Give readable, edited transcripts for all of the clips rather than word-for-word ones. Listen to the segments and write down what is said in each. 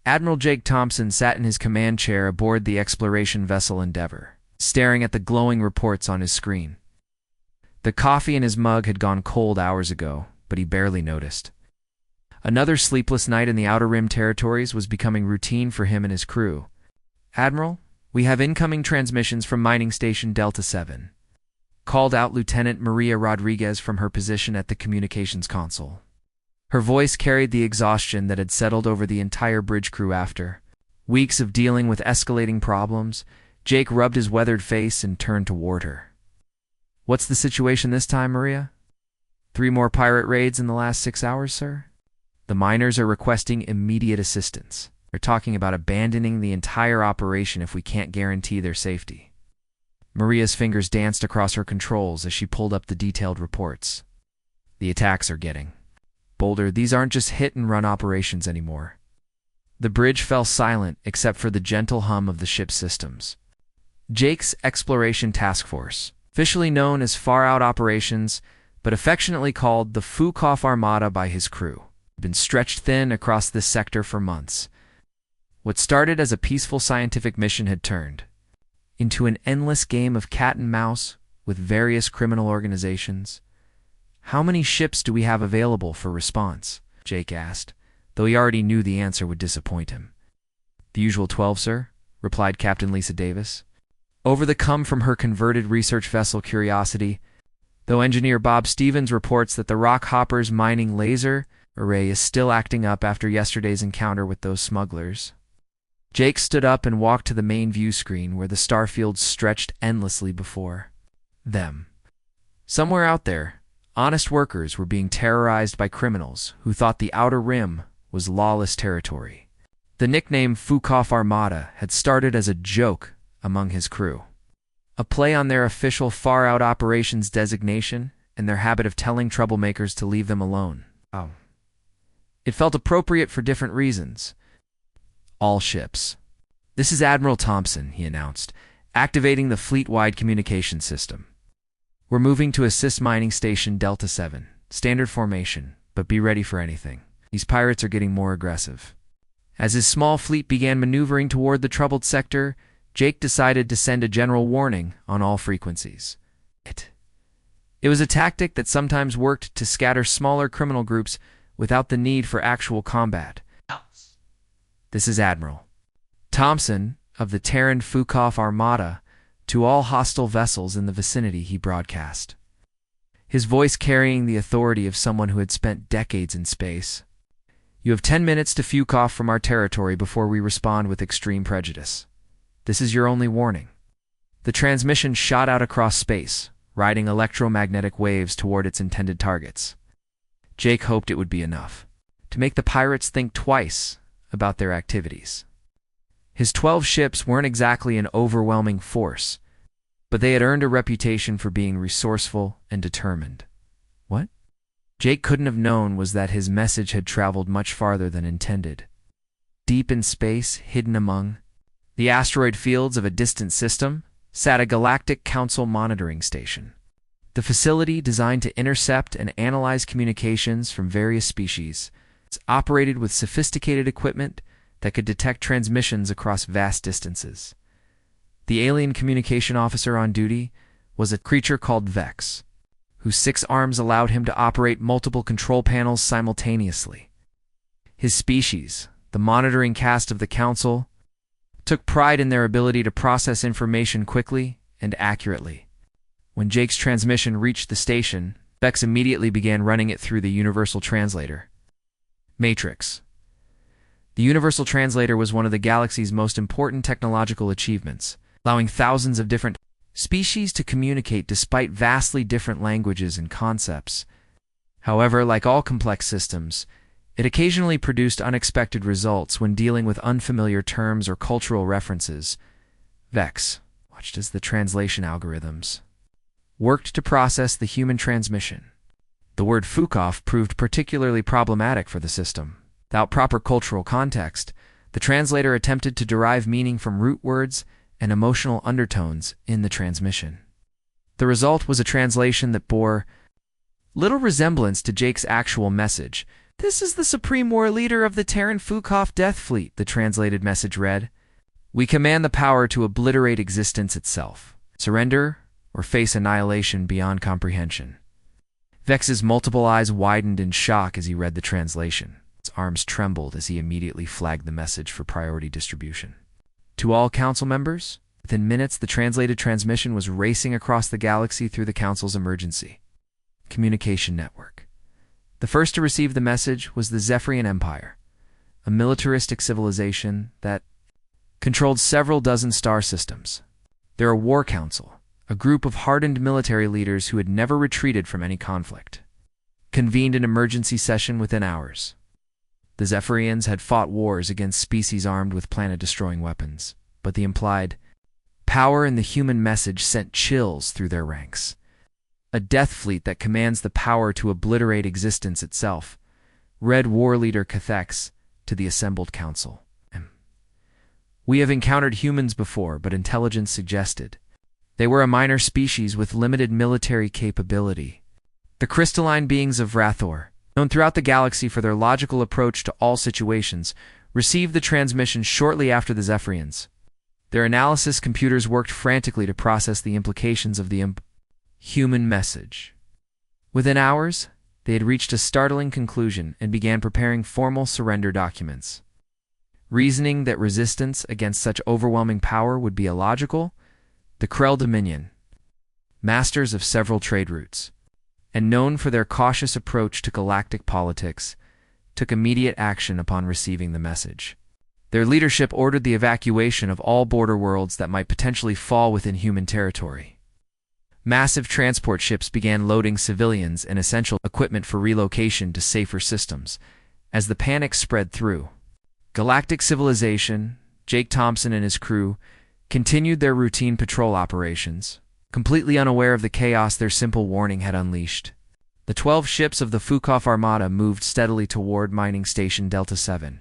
Admiral Jake Thompson sat in his command chair aboard the exploration vessel Endeavour, staring at the glowing reports on his screen. The coffee in his mug had gone cold hours ago, but he barely noticed. Another sleepless night in the Outer Rim territories was becoming routine for him and his crew. "Admiral, we have incoming transmissions from Mining Station Delta 7. Called out Lieutenant Maria Rodriguez from her position at the communications console. Her voice carried the exhaustion that had settled over the entire bridge crew after weeks of dealing with escalating problems. Jake rubbed his weathered face and turned toward her. "What's the situation this time, Maria? 3 more pirate raids in the last 6 hours, sir? The miners are requesting immediate assistance. They're talking about abandoning the entire operation if we can't guarantee their safety." Maria's fingers danced across her controls as she pulled up the detailed reports. "The attacks are getting bolder. These aren't just hit-and-run operations anymore." The bridge fell silent except for the gentle hum of the ship's systems. Jake's exploration task force, officially known as Far Out Operations, but affectionately called the Fukoff Armada by his crew, had been stretched thin across this sector for months. What started as a peaceful scientific mission had turned into an endless game of cat and mouse with various criminal organizations. "How many ships do we have available for response?" Jake asked, though he already knew the answer would disappoint him. "The usual 12, sir," replied Captain Lisa Davis. Over the come from her converted research vessel Curiosity, though Engineer Bob Stevens reports that the Rockhopper's mining laser array is still acting up after yesterday's encounter with those smugglers. Jake stood up and walked to the main view screen where the starfields stretched endlessly before them. Somewhere out there, honest workers were being terrorized by criminals who thought the Outer Rim was lawless territory. The nickname Fukoff Armada had started as a joke among his crew, a play on their official Far Out Operations designation and their habit of telling troublemakers to leave them alone. It felt appropriate for different reasons. "All ships. This is Admiral Thompson," he announced, activating the fleet-wide communication system. "We're moving to assist Mining Station Delta 7. Standard formation, but be ready for anything. These pirates are getting more aggressive." As his small fleet began maneuvering toward the troubled sector, Jake decided to send a general warning on all frequencies. It was a tactic that sometimes worked to scatter smaller criminal groups without the need for actual combat. "This is Admiral Thompson of the Terran Fukoff Armada to all hostile vessels in the vicinity," he broadcast, his voice carrying the authority of someone who had spent decades in space. "You have 10 minutes to fuke off from our territory before we respond with extreme prejudice. This is your only warning." The transmission shot out across space, riding electromagnetic waves toward its intended targets. Jake hoped it would be enough to make the pirates think twice about their activities. His 12 ships weren't exactly an overwhelming force, but they had earned a reputation for being resourceful and determined. What Jake couldn't have known was that his message had traveled much farther than intended. Deep in space, hidden among the asteroid fields of a distant system, sat a Galactic Council monitoring station. The facility, designed to intercept and analyze communications from various species, operated with sophisticated equipment that could detect transmissions across vast distances. The alien communication officer on duty was a creature called Vex, whose 6 arms allowed him to operate multiple control panels simultaneously. His species, the monitoring caste of the Council, took pride in their ability to process information quickly and accurately. When Jake's transmission reached the station, Vex immediately began running it through the Universal Translator. Matrix. The Universal Translator was one of the galaxy's most important technological achievements, allowing thousands of different species to communicate despite vastly different languages and concepts. However, like all complex systems, it occasionally produced unexpected results when dealing with unfamiliar terms or cultural references. Vex watched as the translation algorithms worked to process the human transmission. The word Fukoff proved particularly problematic for the system. Without proper cultural context, the translator attempted to derive meaning from root words and emotional undertones in the transmission. The result was a translation that bore little resemblance to Jake's actual message, "This is the Supreme War Leader of the Terran Fukoff Death Fleet," the translated message read. "We command the power to obliterate existence itself. Surrender or face annihilation beyond comprehension." Vex's multiple eyes widened in shock as he read the translation. His arms trembled as he immediately flagged the message for priority distribution. To all council members, within minutes the translated transmission was racing across the galaxy through the council's emergency communication network. The first to receive the message was the Zephyrian Empire, a militaristic civilization that controlled several dozen star systems. Their war council, a group of hardened military leaders who had never retreated from any conflict, convened an emergency session within hours. The Zephyrians had fought wars against species armed with planet-destroying weapons, but the implied power in the human message sent chills through their ranks. A death fleet that commands the power to obliterate existence itself, read war leader Cathex to the assembled council. "We have encountered humans before, but intelligence suggested they were a minor species with limited military capability. The crystalline beings of Rathor, known throughout the galaxy for their logical approach to all situations, received the transmission shortly after the Zephyrians. Their analysis computers worked frantically to process the implications of the human message. Within hours, they had reached a startling conclusion and began preparing formal surrender documents. Reasoning that resistance against such overwhelming power would be illogical, the Krell Dominion, masters of several trade routes, and known for their cautious approach to galactic politics, took immediate action upon receiving the message. Their leadership ordered the evacuation of all border worlds that might potentially fall within human territory. Massive transport ships began loading civilians and essential equipment for relocation to safer systems. As the panic spread through galactic civilization, Jake Thompson and his crew continued their routine patrol operations, completely unaware of the chaos their simple warning had unleashed. The 12 ships of the Fukoff Armada moved steadily toward mining station Delta 7.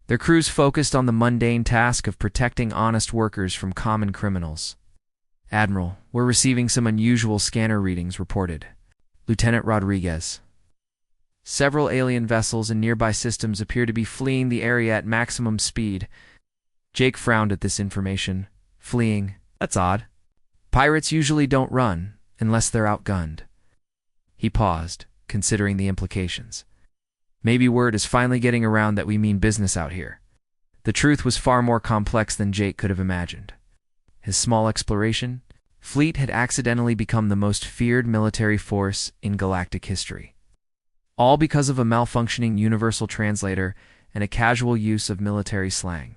Their crews focused on the mundane task of protecting honest workers from common criminals. "Admiral, we're receiving some unusual scanner readings," reported Lieutenant Rodriguez. "Several alien vessels in nearby systems appear to be fleeing the area at maximum speed." Jake frowned at this information. "Fleeing? That's odd. Pirates usually don't run unless they're outgunned." He paused, considering the implications. Maybe word is finally getting around that we mean business out here. The truth was far more complex than Jake could have imagined. His small exploration fleet had accidentally become the most feared military force in galactic history. All because of a malfunctioning universal translator and a casual use of military slang.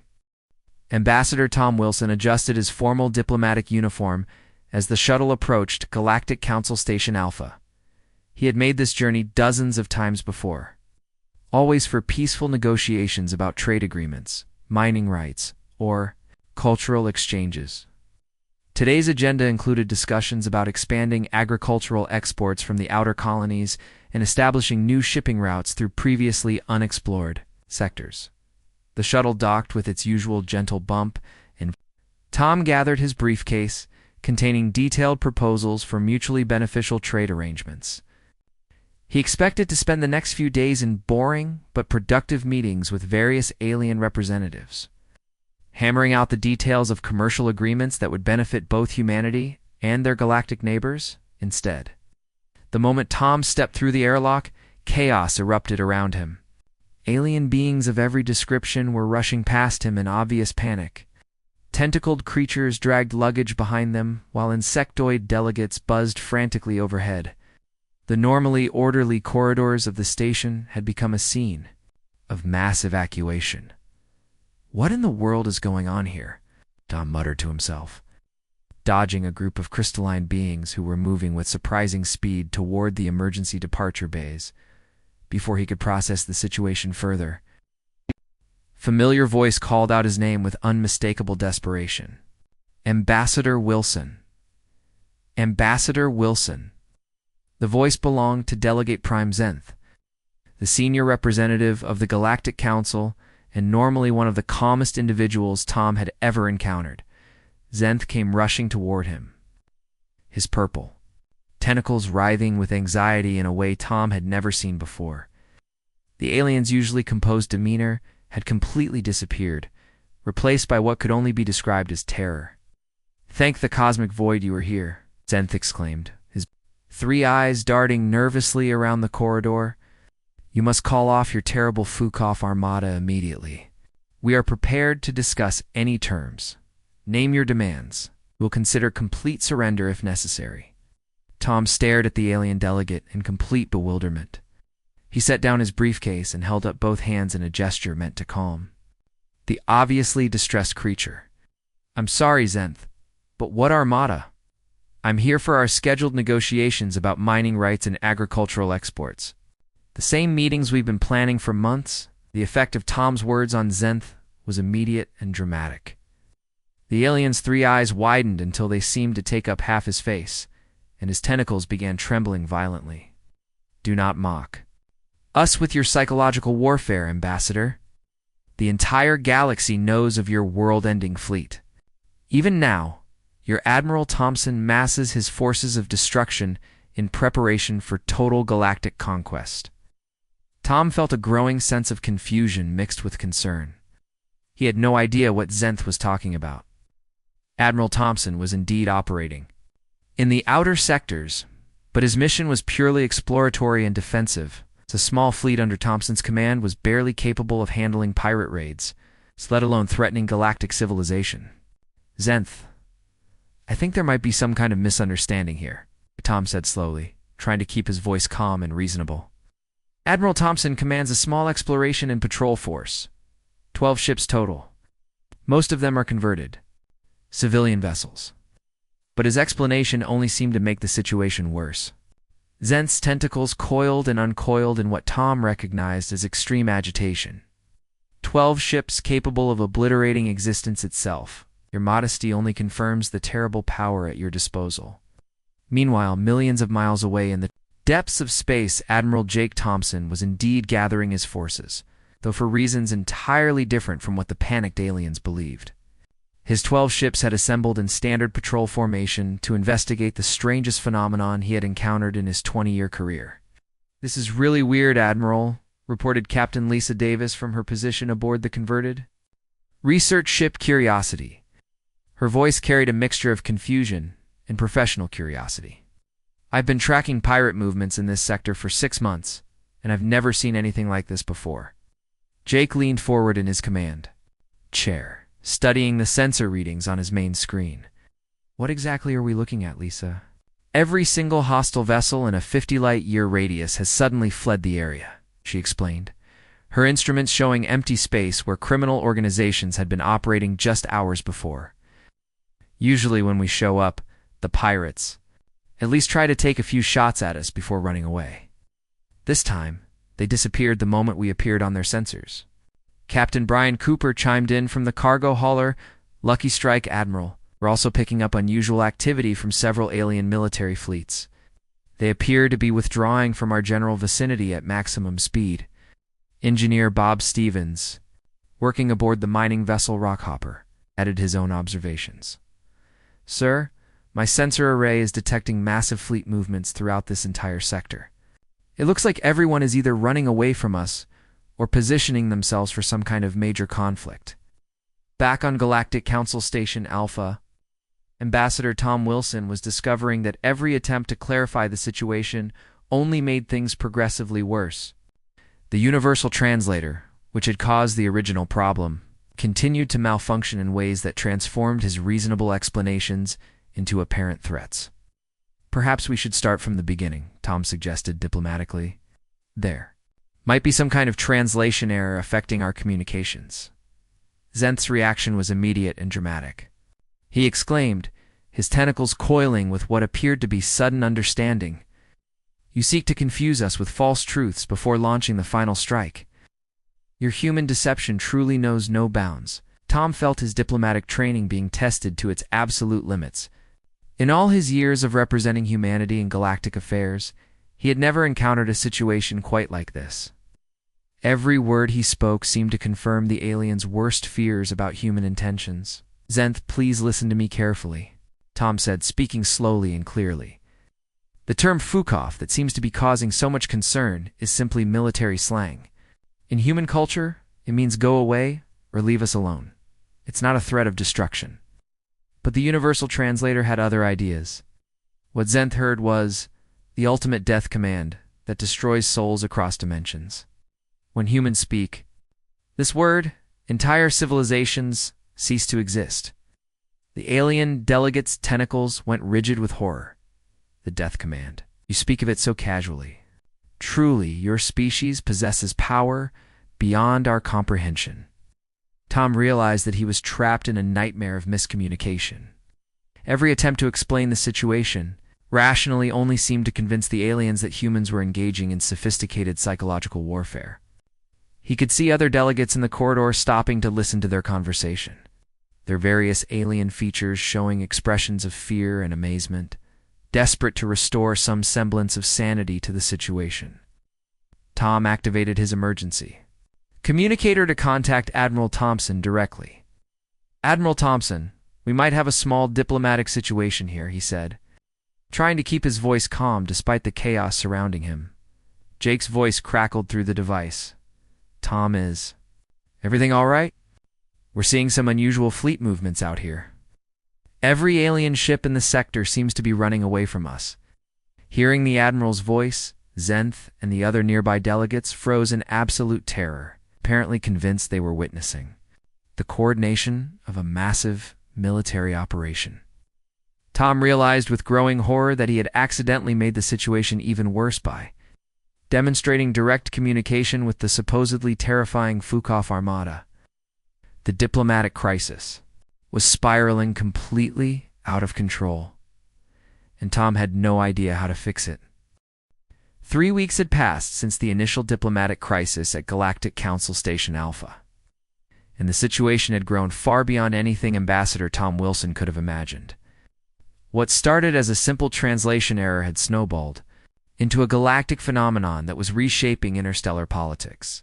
Ambassador Tom Wilson adjusted his formal diplomatic uniform as the shuttle approached Galactic Council Station Alpha. He had made this journey dozens of times before, always for peaceful negotiations about trade agreements, mining rights, or cultural exchanges. Today's agenda included discussions about expanding agricultural exports from the outer colonies and establishing new shipping routes through previously unexplored sectors. The shuttle docked with its usual gentle bump, and Tom gathered his briefcase containing detailed proposals for mutually beneficial trade arrangements. He expected to spend the next few days in boring but productive meetings with various alien representatives, hammering out the details of commercial agreements that would benefit both humanity and their galactic neighbors. Instead, the moment Tom stepped through the airlock, chaos erupted around him. Alien beings of every description were rushing past him in obvious panic. Tentacled creatures dragged luggage behind them, while insectoid delegates buzzed frantically overhead. The normally orderly corridors of the station had become a scene of mass evacuation. "What in the world is going on here?" Tom muttered to himself, dodging a group of crystalline beings who were moving with surprising speed toward the emergency departure bays. Before he could process the situation further, familiar voice called out his name with unmistakable desperation. "Ambassador Wilson. Ambassador Wilson." The voice belonged to Delegate Prime Zenth, the senior representative of the Galactic Council and normally one of the calmest individuals Tom had ever encountered. Zenth came rushing toward him, his purple tentacles writhing with anxiety in a way Tom had never seen before. The alien's usually composed demeanor had completely disappeared, replaced by what could only be described as terror. "Thank the cosmic void you were here," Zenth exclaimed, his three eyes darting nervously around the corridor. "You must call off your terrible Fukoff Armada immediately. We are prepared to discuss any terms. Name your demands. We'll consider complete surrender if necessary." Tom stared at the alien delegate in complete bewilderment. He set down his briefcase and held up both hands in a gesture meant to calm the obviously distressed creature. "I'm sorry, Zenth, but what Armada? I'm here for our scheduled negotiations about mining rights and agricultural exports. The same meetings we've been planning for months." The effect of Tom's words on Zenth was immediate and dramatic. The alien's three eyes widened until they seemed to take up half his face, and his tentacles began trembling violently. "Do not mock us with your psychological warfare, Ambassador. The entire galaxy knows of your world-ending fleet. Even now, your Admiral Thompson masses his forces of destruction in preparation for total galactic conquest." Tom felt a growing sense of confusion mixed with concern. He had no idea what Zenth was talking about. Admiral Thompson was indeed operating in the outer sectors, but his mission was purely exploratory and defensive. A small fleet under Thompson's command was barely capable of handling pirate raids, let alone threatening galactic civilization. "Zenth, I think there might be some kind of misunderstanding here," Tom said slowly, trying to keep his voice calm and reasonable. "Admiral Thompson commands a small exploration and patrol force, 12 ships total. Most of them are converted civilian vessels." But his explanation only seemed to make the situation worse. Zenth's tentacles coiled and uncoiled in what Tom recognized as extreme agitation. 12 ships capable of obliterating existence itself. Your modesty only confirms the terrible power at your disposal. Meanwhile, millions of miles away in the depths of space, Admiral Jake Thompson was indeed gathering his forces, though for reasons entirely different from what the panicked aliens believed. His 12 ships had assembled in standard patrol formation to investigate the strangest phenomenon he had encountered in his 20-year career. "This is really weird, Admiral," reported Captain Lisa Davis from her position aboard the converted research ship Curiosity. Her voice carried a mixture of confusion and professional curiosity. "I've been tracking pirate movements in this sector for 6 months, and I've never seen anything like this before." Jake leaned forward in his command chair, studying the sensor readings on his main screen. "What exactly are we looking at, Lisa?" "Every single hostile vessel in a 50-light-year radius has suddenly fled the area," she explained, her instruments showing empty space where criminal organizations had been operating just hours before. "Usually when we show up, the pirates at least try to take a few shots at us before running away. This time, they disappeared the moment we appeared on their sensors." Captain Brian Cooper chimed in from the cargo hauler. "Lucky strike, Admiral. We're also picking up unusual activity from several alien military fleets. They appear to be withdrawing from our general vicinity at maximum speed." Engineer Bob Stevens, working aboard the mining vessel Rockhopper, added his own observations. "Sir, my sensor array is detecting massive fleet movements throughout this entire sector. It looks like everyone is either running away from us or positioning themselves for some kind of major conflict." Back on Galactic Council Station Alpha, Ambassador Tom Wilson was discovering that every attempt to clarify the situation only made things progressively worse. The Universal Translator, which had caused the original problem, continued to malfunction in ways that transformed his reasonable explanations into apparent threats. "Perhaps we should start from the beginning," Tom suggested diplomatically. "There might be some kind of translation error affecting our communications." Zenth's reaction was immediate and dramatic. He exclaimed, his tentacles coiling with what appeared to be sudden understanding. "You seek to confuse us with false truths before launching the final strike. Your human deception truly knows no bounds." Tom felt his diplomatic training being tested to its absolute limits. In all his years of representing humanity in galactic affairs, he had never encountered a situation quite like this. Every word he spoke seemed to confirm the aliens' worst fears about human intentions. "Zenth, please listen to me carefully," Tom said, speaking slowly and clearly. "The term Fukoff that seems to be causing so much concern is simply military slang. In human culture, it means go away or leave us alone. It's not a threat of destruction. But the universal translator had other ideas. What Zenth heard was the ultimate death command that destroys souls across dimensions. When humans speak this word, entire civilizations cease to exist. The alien delegate's tentacles went rigid with horror. The death command. You speak of it so casually. Truly, your species possesses power beyond our comprehension. Tom realized that he was trapped in a nightmare of miscommunication. Every attempt to explain the situation rationally only seemed to convince the aliens that humans were engaging in sophisticated psychological warfare. He could see other delegates in the corridor stopping to listen to their conversation, their various alien features showing expressions of fear and amazement, desperate to restore some semblance of sanity to the situation. Tom activated his emergency communicator to contact Admiral Thompson directly. Admiral Thompson, we might have a small diplomatic situation here, he said, trying to keep his voice calm despite the chaos surrounding him. Jake's voice crackled through the device. Tom is. Everything all right? We're seeing some unusual fleet movements out here. Every alien ship in the sector seems to be running away from us. Hearing the Admiral's voice, Zenth and the other nearby delegates froze in absolute terror, apparently convinced they were witnessing the coordination of a massive military operation. Tom realized with growing horror that he had accidentally made the situation even worse by demonstrating direct communication with the supposedly terrifying Fukoff Armada. The diplomatic crisis was spiraling completely out of control, and Tom had no idea how to fix it. 3 weeks had passed since the initial diplomatic crisis at Galactic Council Station Alpha, and the situation had grown far beyond anything Ambassador Tom Wilson could have imagined. What started as a simple translation error had snowballed into a galactic phenomenon that was reshaping interstellar politics.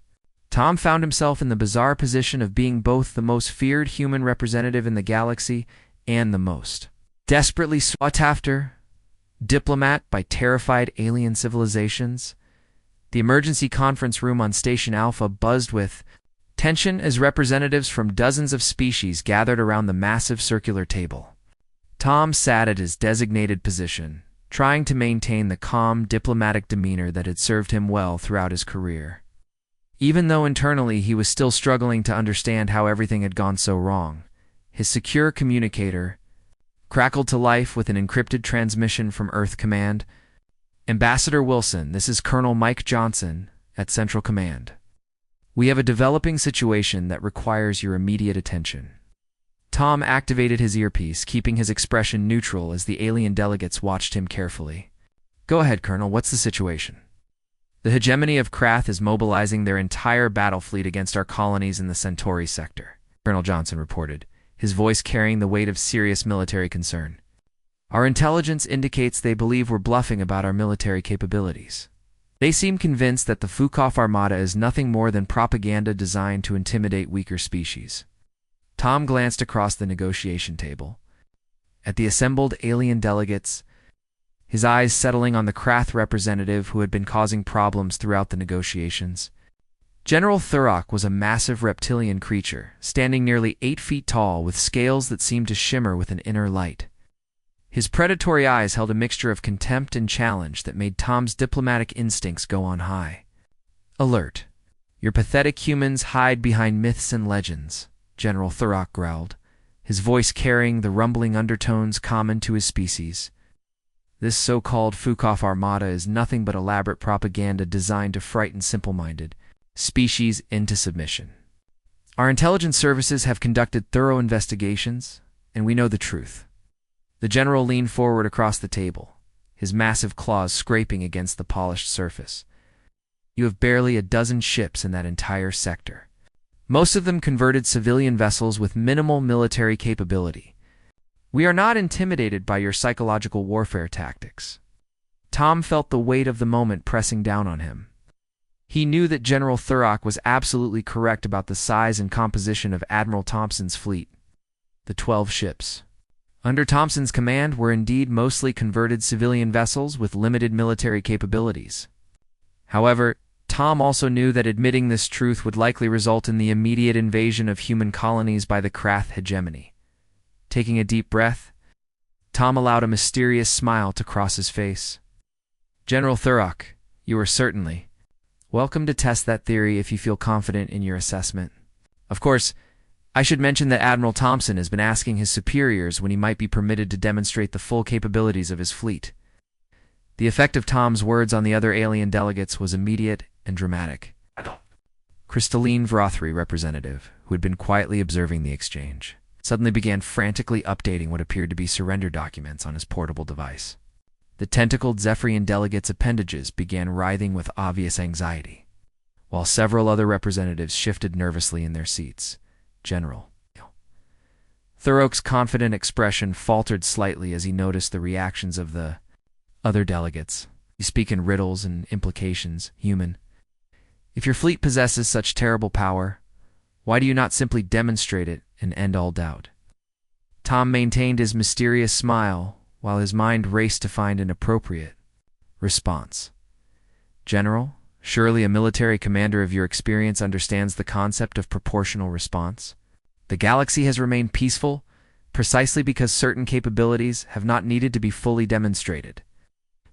Tom found himself in the bizarre position of being both the most feared human representative in the galaxy and the most desperately sought after diplomat by terrified alien civilizations. The emergency conference room on Station Alpha buzzed with tension as representatives from dozens of species gathered around the massive circular table. Tom sat at his designated position, trying to maintain the calm, diplomatic demeanor that had served him well throughout his career. Even though internally he was still struggling to understand how everything had gone so wrong, his secure communicator crackled to life with an encrypted transmission from Earth Command. Ambassador Wilson, this is Colonel Mike Johnson at Central Command. We have a developing situation that requires your immediate attention. Tom activated his earpiece, keeping his expression neutral as the alien delegates watched him carefully. Go ahead, Colonel, what's the situation? The hegemony of Krath is mobilizing their entire battle fleet against our colonies in the Centauri sector, Colonel Johnson reported, his voice carrying the weight of serious military concern. Our intelligence indicates they believe we're bluffing about our military capabilities. They seem convinced that the Fukoff Armada is nothing more than propaganda designed to intimidate weaker species. Tom glanced across the negotiation table at the assembled alien delegates, his eyes settling on the Krath representative who had been causing problems throughout the negotiations. General Thurok was a massive reptilian creature, standing nearly 8 feet tall with scales that seemed to shimmer with an inner light. His predatory eyes held a mixture of contempt and challenge that made Tom's diplomatic instincts go on high. Alert. Your pathetic humans hide behind myths and legends, General Thurok growled, his voice carrying the rumbling undertones common to his species. This so-called Fukoff Armada is nothing but elaborate propaganda designed to frighten simple-minded species into submission. Our intelligence services have conducted thorough investigations, and we know the truth. The general leaned forward across the table, his massive claws scraping against the polished surface. You have barely a dozen ships in that entire sector. Most of them converted civilian vessels with minimal military capability. We are not intimidated by your psychological warfare tactics. Tom felt the weight of the moment pressing down on him. He knew that General Thurok was absolutely correct about the size and composition of Admiral Thompson's fleet. The 12 ships under Thompson's command were indeed mostly converted civilian vessels with limited military capabilities. However, Tom also knew that admitting this truth would likely result in the immediate invasion of human colonies by the Krath hegemony. Taking a deep breath, Tom allowed a mysterious smile to cross his face. General Thurrock, you are certainly welcome to test that theory if you feel confident in your assessment. Of course, I should mention that Admiral Thompson has been asking his superiors when he might be permitted to demonstrate the full capabilities of his fleet. The effect of Tom's words on the other alien delegates was immediate and dramatic. Crystalline Vrothry representative, who had been quietly observing the exchange, suddenly began frantically updating what appeared to be surrender documents on his portable device. The tentacled Zephyrian delegates' appendages began writhing with obvious anxiety, while several other representatives shifted nervously in their seats. General Thurrock's confident expression faltered slightly as he noticed the reactions of the other delegates. You speak in riddles and implications, human. If your fleet possesses such terrible power, why do you not simply demonstrate it and end all doubt? Tom maintained his mysterious smile while his mind raced to find an appropriate response. General, surely a military commander of your experience understands the concept of proportional response. The galaxy has remained peaceful precisely because certain capabilities have not needed to be fully demonstrated.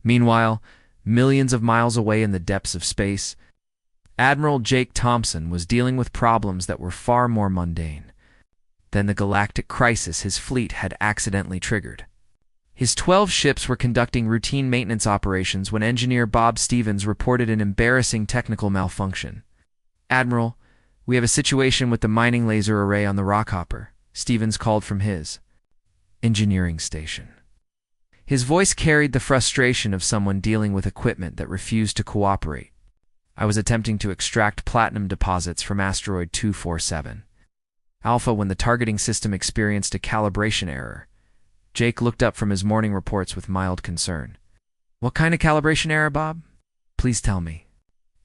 Meanwhile, millions of miles away in the depths of space, Admiral Jake Thompson was dealing with problems that were far more mundane than the galactic crisis his fleet had accidentally triggered. His 12 ships were conducting routine maintenance operations when engineer Bob Stevens reported an embarrassing technical malfunction. Admiral, we have a situation with the mining laser array on the Rockhopper, Stevens called from his engineering station. His voice carried the frustration of someone dealing with equipment that refused to cooperate. I was attempting to extract platinum deposits from asteroid 247 Alpha when the targeting system experienced a calibration error. Jake looked up from his morning reports with mild concern. What kind of calibration error, Bob? Please tell me.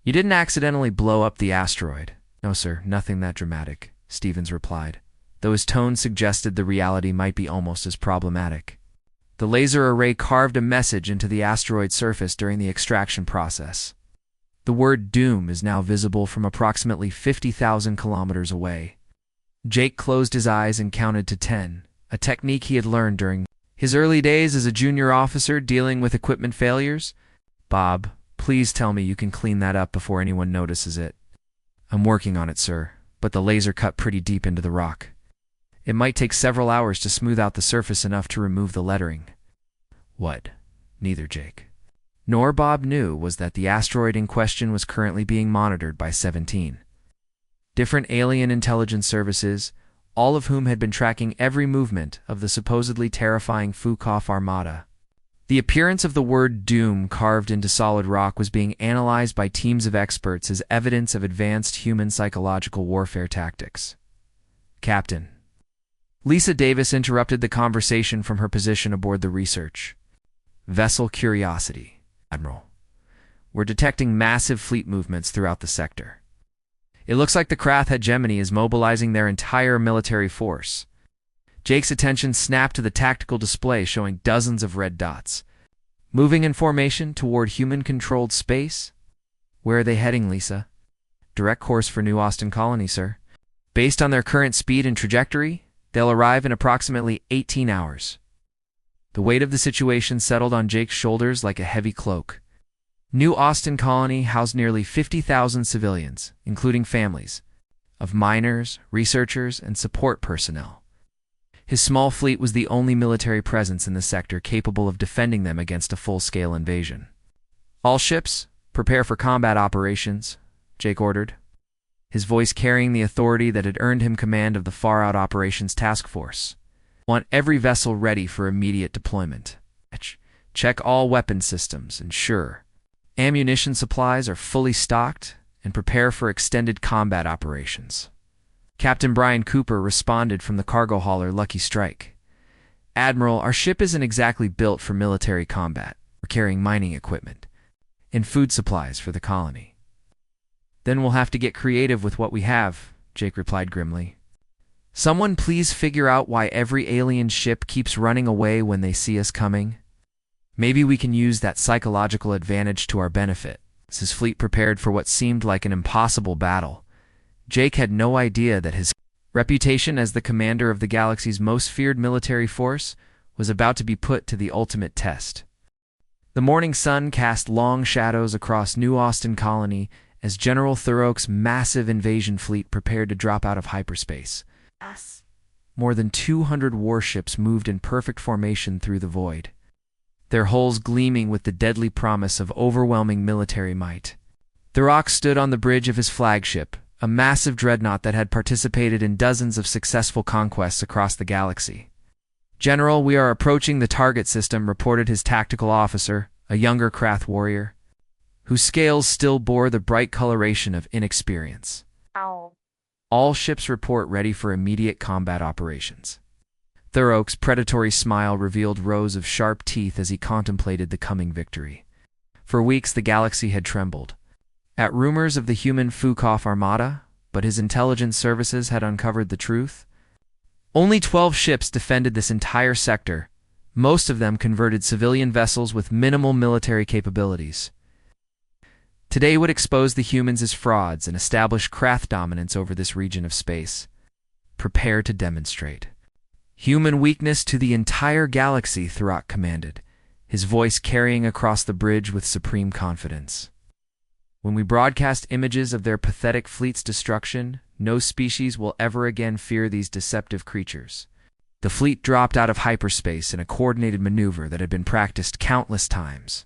You didn't accidentally blow up the asteroid. No, sir, nothing that dramatic, Stevens replied, though his tone suggested the reality might be almost as problematic. The laser array carved a message into the asteroid's surface during the extraction process. The word doom is now visible from approximately 50,000 kilometers away. Jake closed his eyes and counted to 10, a technique he had learned during his early days as a junior officer dealing with equipment failures. Bob, please tell me you can clean that up before anyone notices it. I'm working on it, sir, but the laser cut pretty deep into the rock. It might take several hours to smooth out the surface enough to remove the lettering. What? Neither Jake nor Bob knew was that the asteroid in question was currently being monitored by 17 different alien intelligence services, all of whom had been tracking every movement of the supposedly terrifying Fukoff Armada. The appearance of the word doom carved into solid rock was being analyzed by teams of experts as evidence of advanced human psychological warfare tactics. Captain. Lisa Davis interrupted the conversation from her position aboard the research vessel Curiosity. Admiral, we're detecting massive fleet movements throughout the sector. It looks like the Krath hegemony is mobilizing their entire military force. Jake's attention snapped to the tactical display showing dozens of red dots. Moving in formation toward human-controlled space? Where are they heading, Lisa? Direct course for New Austin Colony, sir. Based on their current speed and trajectory, they'll arrive in approximately 18 hours. The weight of the situation settled on Jake's shoulders like a heavy cloak. New Austin Colony housed nearly 50,000 civilians, including families, of miners, researchers, and support personnel. His small fleet was the only military presence in the sector capable of defending them against a full-scale invasion. All ships, prepare for combat operations, Jake ordered, his voice carrying the authority that had earned him command of the Far-Out Operations Task Force. Want every vessel ready for immediate deployment. Check all weapon systems, ensure ammunition supplies are fully stocked, and prepare for extended combat operations. Captain Brian Cooper responded from the cargo hauler Lucky Strike. Admiral, our ship isn't exactly built for military combat. We're carrying mining equipment and food supplies for the colony. Then we'll have to get creative with what we have, Jake replied grimly. Someone please figure out why every alien ship keeps running away when they see us coming. Maybe we can use that psychological advantage to our benefit. As his fleet prepared for what seemed like an impossible battle, Jake had no idea that his reputation as the commander of the galaxy's most feared military force was about to be put to the ultimate test. The morning sun cast long shadows across New Austin Colony as General Thurok's massive invasion fleet prepared to drop out of hyperspace. More than 200 warships moved in perfect formation through the void, their hulls gleaming with the deadly promise of overwhelming military might. Thurok stood on the bridge of his flagship, a massive dreadnought that had participated in dozens of successful conquests across the galaxy. "General, we are approaching the target system," reported his tactical officer, a younger Krath warrior, whose scales still bore the bright coloration of inexperience. All ships report ready for immediate combat operations. Thurok's predatory smile revealed rows of sharp teeth as he contemplated the coming victory. For weeks the galaxy had trembled at rumors of the human Fukoff Armada, but his intelligence services had uncovered the truth. Only 12 ships defended this entire sector, most of them converted civilian vessels with minimal military capabilities. Today would expose the humans as frauds and establish Krath dominance over this region of space. Prepare to demonstrate human weakness to the entire galaxy, Thurok commanded, his voice carrying across the bridge with supreme confidence. When we broadcast images of their pathetic fleet's destruction, no species will ever again fear these deceptive creatures. The fleet dropped out of hyperspace in a coordinated maneuver that had been practiced countless times.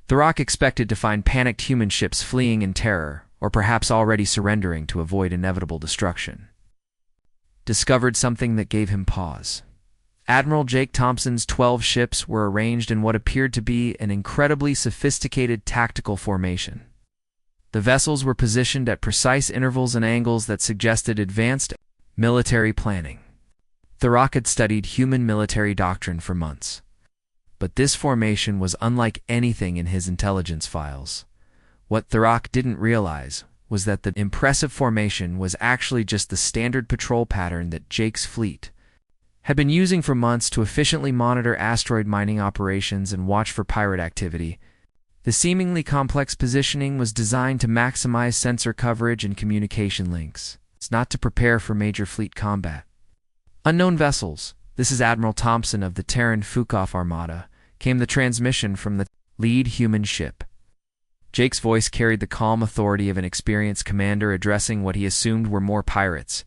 Thurok expected to find panicked human ships fleeing in terror, or perhaps already surrendering to avoid inevitable destruction. Discovered something that gave him pause. Admiral Jake Thompson's 12 ships were arranged in what appeared to be an incredibly sophisticated tactical formation. The vessels were positioned at precise intervals and angles that suggested advanced military planning. Thurok had studied human military doctrine for months, but this formation was unlike anything in his intelligence files. What Thurok didn't realize was that the impressive formation was actually just the standard patrol pattern that Jake's fleet had been using for months to efficiently monitor asteroid mining operations and watch for pirate activity. The seemingly complex positioning was designed to maximize sensor coverage and communication links. It's not to prepare for major fleet combat. Unknown vessels. This is Admiral Thompson of the Terran Fukoff Armada, came the transmission from the lead human ship. Jake's voice carried the calm authority of an experienced commander addressing what he assumed were more pirates.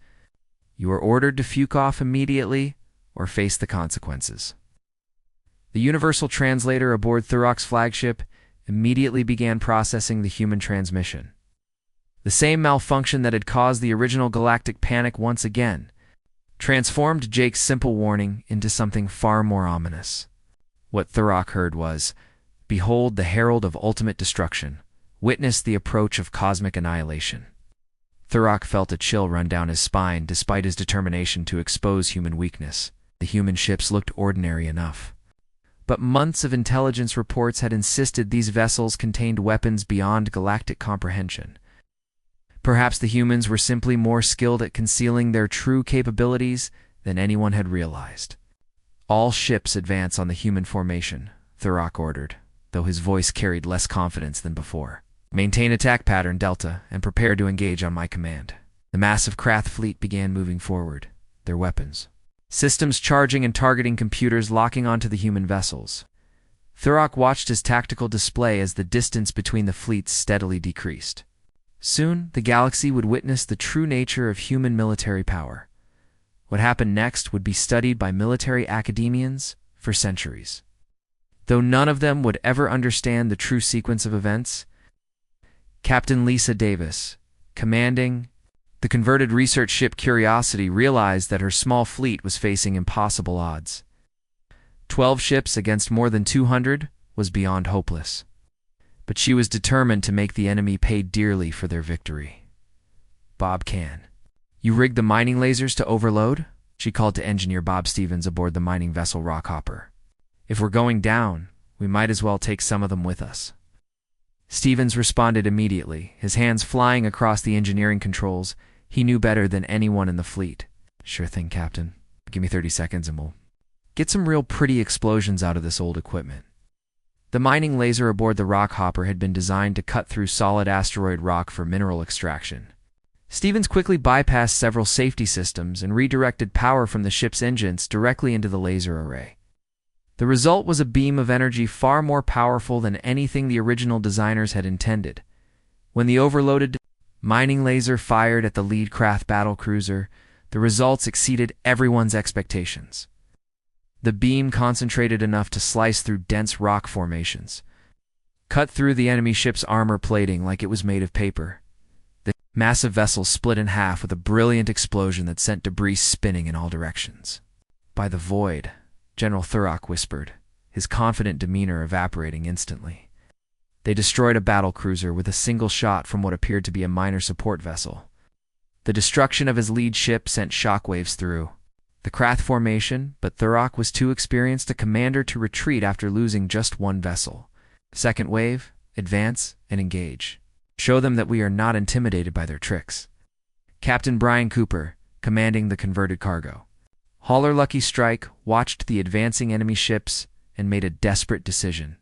"You are ordered to Fukoff immediately, or face the consequences." The universal translator aboard Thurok's flagship immediately began processing the human transmission. The same malfunction that had caused the original galactic panic once again transformed Jake's simple warning into something far more ominous. What Thurok heard was, "Behold the herald of ultimate destruction. Witness the approach of cosmic annihilation." Thurok felt a chill run down his spine despite his determination to expose human weakness. The human ships looked ordinary enough, but months of intelligence reports had insisted these vessels contained weapons beyond galactic comprehension. Perhaps the humans were simply more skilled at concealing their true capabilities than anyone had realized. "All ships advance on the human formation," Thurok ordered, though his voice carried less confidence than before. "Maintain attack pattern Delta and prepare to engage on my command." The massive Krath fleet began moving forward, their weapons systems charging and targeting computers locking onto the human vessels. Thurok watched his tactical display as the distance between the fleets steadily decreased. Soon, the galaxy would witness the true nature of human military power. What happened next would be studied by military academians for centuries. Though none of them would ever understand the true sequence of events, Captain Lisa Davis, commanding the converted research ship Curiosity, realized that her small fleet was facing impossible odds. 12 ships against more than 200 was beyond hopeless. But she was determined to make the enemy pay dearly for their victory. "Bob Can, you rigged the mining lasers to overload?" she called to engineer Bob Stevens aboard the mining vessel Rockhopper. "If we're going down, we might as well take some of them with us." Stevens responded immediately, his hands flying across the engineering controls. He knew better than anyone in the fleet. "Sure thing, Captain. Give me 30 seconds and we'll get some real pretty explosions out of this old equipment." The mining laser aboard the rockhopper had been designed to cut through solid asteroid rock for mineral extraction. Stevens quickly bypassed several safety systems and redirected power from the ship's engines directly into the laser array. The result was a beam of energy far more powerful than anything the original designers had intended. When the overloaded mining laser fired at the lead craft battlecruiser, the results exceeded everyone's expectations. The beam concentrated enough to slice through dense rock formations, cut through the enemy ship's armor plating like it was made of paper. The massive vessel split in half with a brilliant explosion that sent debris spinning in all directions. "By the void," General Thurrock whispered, his confident demeanor evaporating instantly. They destroyed a battlecruiser with a single shot from what appeared to be a minor support vessel. The destruction of his lead ship sent shockwaves through the craft formation, but Thurrock was too experienced a commander to retreat after losing just one vessel. "Second wave, advance and engage. Show them that we are not intimidated by their tricks." Captain Brian Cooper, commanding the converted cargo, hauler Lucky Strike, watched the advancing enemy ships and made a desperate decision.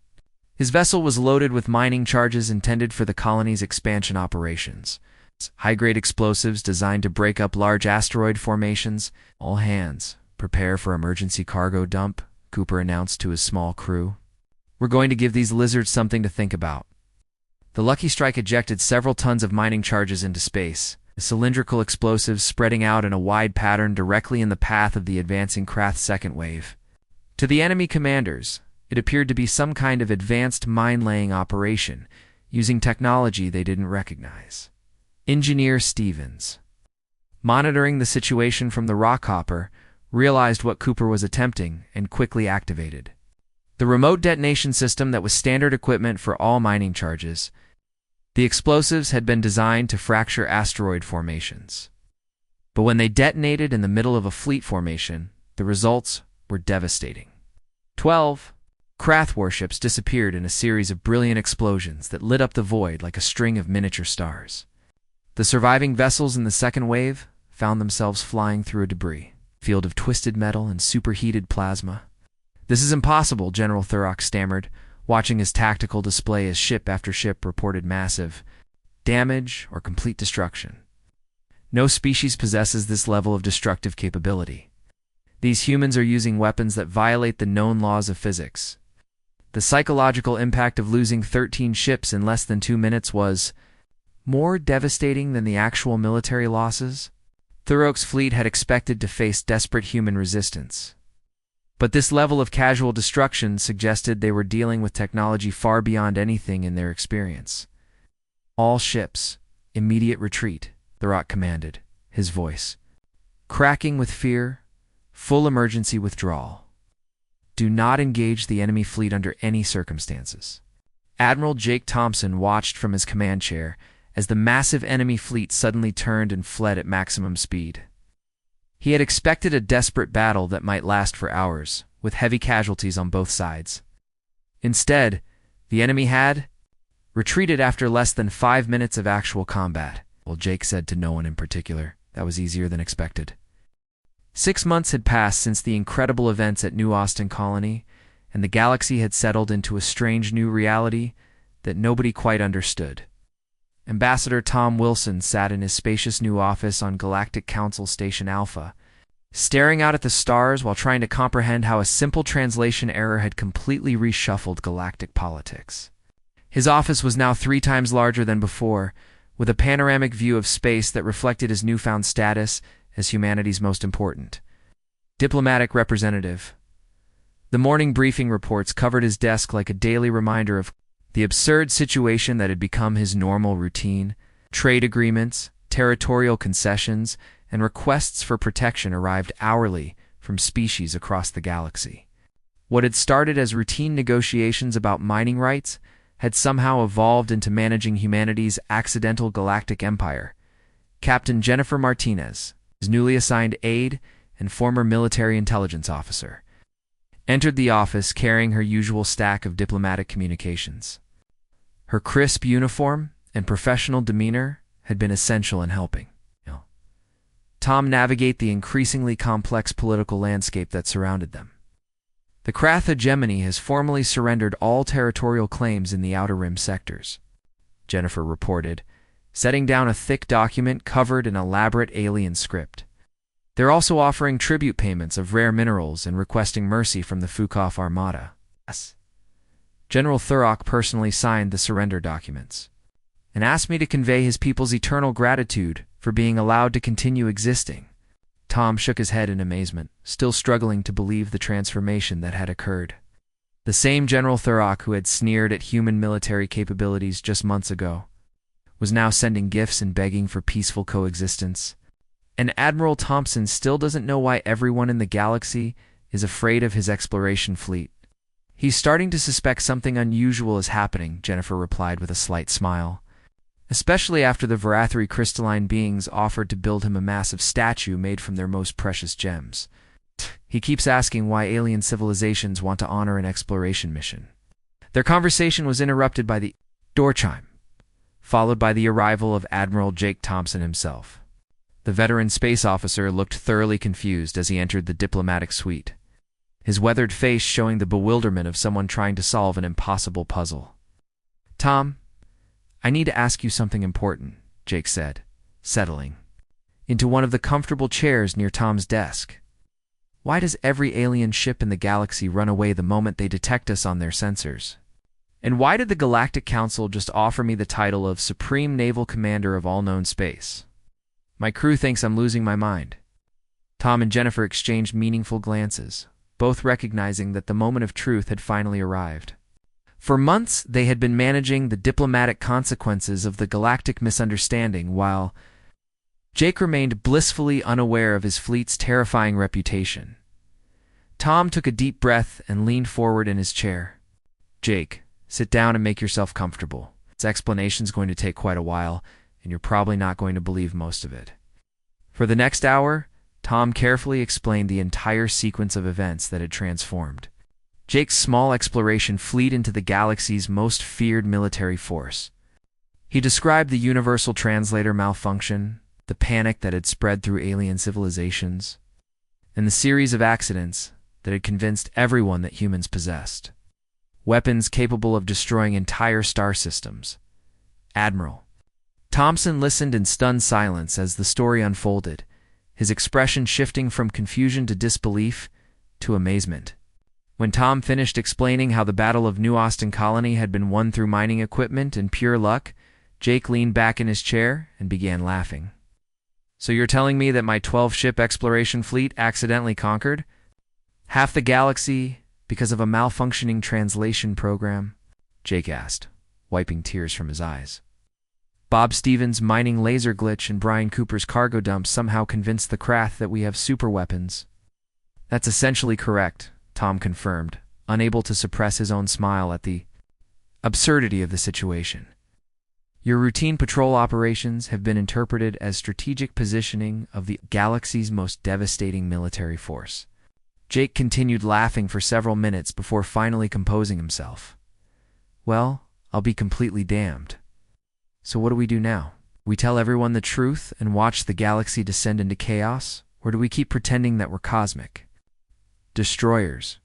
His vessel was loaded with mining charges intended for the colony's expansion operations. High-grade explosives designed to break up large asteroid formations. "All hands, prepare for emergency cargo dump," Cooper announced to his small crew. "We're going to give these lizards something to think about." The Lucky Strike ejected several tons of mining charges into space, the cylindrical explosives spreading out in a wide pattern directly in the path of the advancing craft's second wave. To the enemy commanders, it appeared to be some kind of advanced mine-laying operation, using technology they didn't recognize. Engineer Stevens, monitoring the situation from the rockhopper, realized what Cooper was attempting and quickly activated the remote detonation system that was standard equipment for all mining charges. The explosives had been designed to fracture asteroid formations. But when they detonated in the middle of a fleet formation, the results were devastating. 12 Krath warships disappeared in a series of brilliant explosions that lit up the void like a string of miniature stars. The surviving vessels in the second wave found themselves flying through a debris field of twisted metal and superheated plasma. "This is impossible," General Thurrock stammered, watching his tactical display as ship after ship reported massive damage or complete destruction. "No species possesses this level of destructive capability. These humans are using weapons that violate the known laws of physics." The psychological impact of losing 13 ships in less than 2 minutes was more devastating than the actual military losses. Thurrock's fleet had expected to face desperate human resistance. But this level of casual destruction suggested they were dealing with technology far beyond anything in their experience. "All ships, immediate retreat," Thurrock commanded, his voice cracking with fear. "Full emergency withdrawal. Do not engage the enemy fleet under any circumstances." Admiral Jake Thompson watched from his command chair as the massive enemy fleet suddenly turned and fled at maximum speed. He had expected a desperate battle that might last for hours, with heavy casualties on both sides. Instead, the enemy had retreated after less than 5 minutes of actual combat. Well, Jake said to no one in particular. That was easier than expected. 6 months had passed since the incredible events at New Austin Colony, and the galaxy had settled into a strange new reality that nobody quite understood. Ambassador Tom Wilson sat in his spacious new office on Galactic Council Station Alpha, staring out at the stars while trying to comprehend how a simple translation error had completely reshuffled galactic politics. His office was now 3 times larger than before, with a panoramic view of space that reflected his newfound status as humanity's most important diplomatic representative. The morning briefing reports covered his desk like a daily reminder of the absurd situation that had become his normal routine. Trade agreements, territorial concessions, and requests for protection arrived hourly from species across the galaxy. What had started as routine negotiations about mining rights had somehow evolved into managing humanity's accidental galactic empire. Captain Jennifer Martinez, his newly assigned aide and former military intelligence officer, entered the office carrying her usual stack of diplomatic communications. Her crisp uniform and professional demeanor had been essential in helping Tom navigate the increasingly complex political landscape that surrounded them. The Krath hegemony has formally surrendered all territorial claims in the Outer Rim sectors, Jennifer reported, setting down a thick document covered in elaborate alien script. They're also offering tribute payments of rare minerals and requesting mercy from the Fukoff Armada. Yes. General Thurok personally signed the surrender documents and asked me to convey his people's eternal gratitude for being allowed to continue existing. Tom shook his head in amazement, still struggling to believe the transformation that had occurred. The same General Thurok who had sneered at human military capabilities just months ago was now sending gifts and begging for peaceful coexistence. And Admiral Thompson still doesn't know why everyone in the galaxy is afraid of his exploration fleet. He's starting to suspect something unusual is happening, Jennifer replied with a slight smile. Especially after the Varathri crystalline beings offered to build him a massive statue made from their most precious gems. He keeps asking why alien civilizations want to honor an exploration mission. Their conversation was interrupted by the door chime, followed by the arrival of Admiral Jake Thompson himself. The veteran space officer looked thoroughly confused as he entered the diplomatic suite, his weathered face showing the bewilderment of someone trying to solve an impossible puzzle. "Tom, I need to ask you something important," Jake said, settling into one of the comfortable chairs near Tom's desk. "Why does every alien ship in the galaxy run away the moment they detect us on their sensors? And why did the Galactic Council just offer me the title of Supreme Naval Commander of all known space? My crew thinks I'm losing my mind." Tom and Jennifer exchanged meaningful glances, both recognizing that the moment of truth had finally arrived. For months, they had been managing the diplomatic consequences of the galactic misunderstanding while Jake remained blissfully unaware of his fleet's terrifying reputation. Tom took a deep breath and leaned forward in his chair. "Jake, sit down and make yourself comfortable. This explanation's going to take quite a while, and you're probably not going to believe most of it." For the next hour, Tom carefully explained the entire sequence of events that had transformed Jake's small exploration fleet into the galaxy's most feared military force. He described the universal translator malfunction, the panic that had spread through alien civilizations, and the series of accidents that had convinced everyone that humans possessed weapons capable of destroying entire star systems. "Admiral." Thompson listened in stunned silence as the story unfolded, his expression shifting from confusion to disbelief to amazement. When Tom finished explaining how the Battle of New Austin Colony had been won through mining equipment and pure luck, Jake leaned back in his chair and began laughing. "So you're telling me that my 12-ship exploration fleet accidentally conquered half the galaxy because of a malfunctioning translation program?" Jake asked, wiping tears from his eyes. "Bob Stevens' mining laser glitch and Brian Cooper's cargo dump somehow convinced the Krath that we have superweapons." "That's essentially correct," Tom confirmed, unable to suppress his own smile at the absurdity of the situation. "Your routine patrol operations have been interpreted as strategic positioning of the galaxy's most devastating military force." Jake continued laughing for several minutes before finally composing himself. "Well, I'll be completely damned. So what do we do now? We tell everyone the truth and watch the galaxy descend into chaos, or do we keep pretending that we're cosmic destroyers?"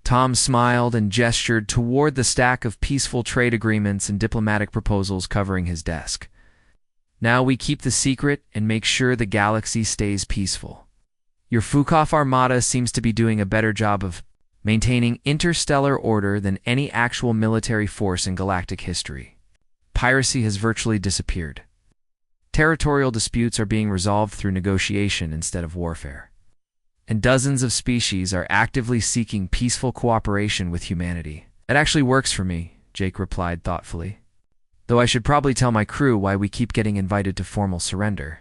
Tom smiled and gestured toward the stack of peaceful trade agreements and diplomatic proposals covering his desk. "Now we keep the secret and make sure the galaxy stays peaceful. Your Fukoff Armada seems to be doing a better job of maintaining interstellar order than any actual military force in galactic history. Piracy has virtually disappeared. Territorial disputes are being resolved through negotiation instead of warfare. And dozens of species are actively seeking peaceful cooperation with humanity." "That actually works for me," Jake replied thoughtfully. "Though I should probably tell my crew why we keep getting invited to formal surrender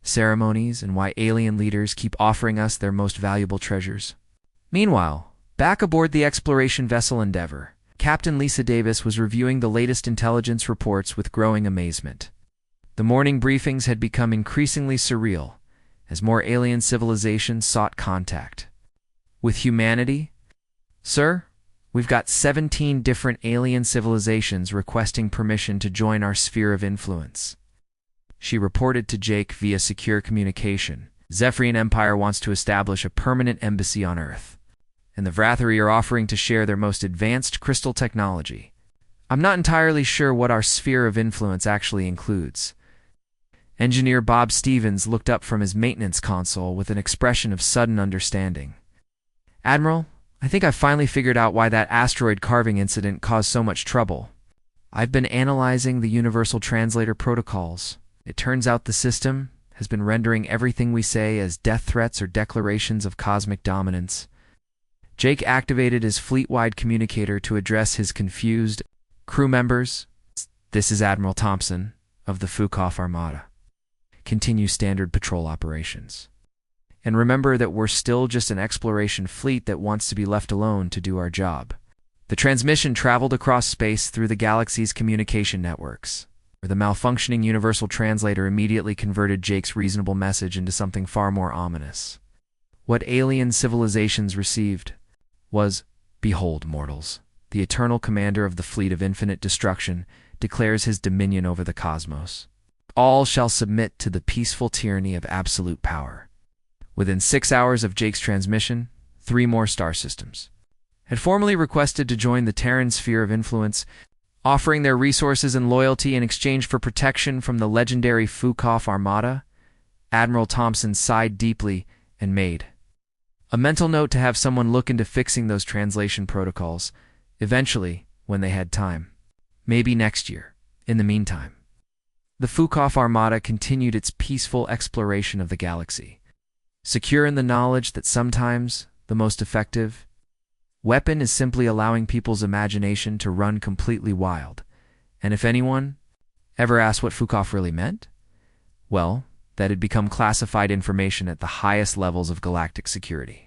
ceremonies and why alien leaders keep offering us their most valuable treasures." Meanwhile, back aboard the exploration vessel Endeavour, Captain Lisa Davis was reviewing the latest intelligence reports with growing amazement. The morning briefings had become increasingly surreal as more alien civilizations sought contact with humanity. "Sir, we've got 17 different alien civilizations requesting permission to join our sphere of influence," she reported to Jake via secure communication. "Zephyrian Empire wants to establish a permanent embassy on Earth, and the Vrathari are offering to share their most advanced crystal technology. I'm not entirely sure what our sphere of influence actually includes. Engineer Bob Stevens looked up from his maintenance console with an expression of sudden understanding. Admiral, I think I've finally figured out why that asteroid carving incident caused so much trouble. I've been analyzing the Universal Translator protocols. It turns out the system has been rendering everything we say as death threats or declarations of cosmic dominance. Jake activated his fleet-wide communicator to address his confused crew members. This is Admiral Thompson of the Fukoff Armada. Continue standard patrol operations. And remember that we're still just an exploration fleet that wants to be left alone to do our job. The transmission traveled across space through the galaxy's communication networks, where the malfunctioning Universal Translator immediately converted Jake's reasonable message into something far more ominous. What alien civilizations received was, "Behold, mortals, the eternal commander of the fleet of infinite destruction declares his dominion over the cosmos. All shall submit to the peaceful tyranny of absolute power." Within 6 hours of Jake's transmission, 3 more star systems had formally requested to join the Terran sphere of influence, offering their resources and loyalty in exchange for protection from the legendary Fukoff Armada. Admiral Thompson sighed deeply and made a mental note to have someone look into fixing those translation protocols, eventually, when they had time. Maybe next year. In the meantime, the Fukoff Armada continued its peaceful exploration of the galaxy, secure in the knowledge that sometimes the most effective weapon is simply allowing people's imagination to run completely wild. And if anyone ever asked what Fukoff really meant, well, that had become classified information at the highest levels of galactic security.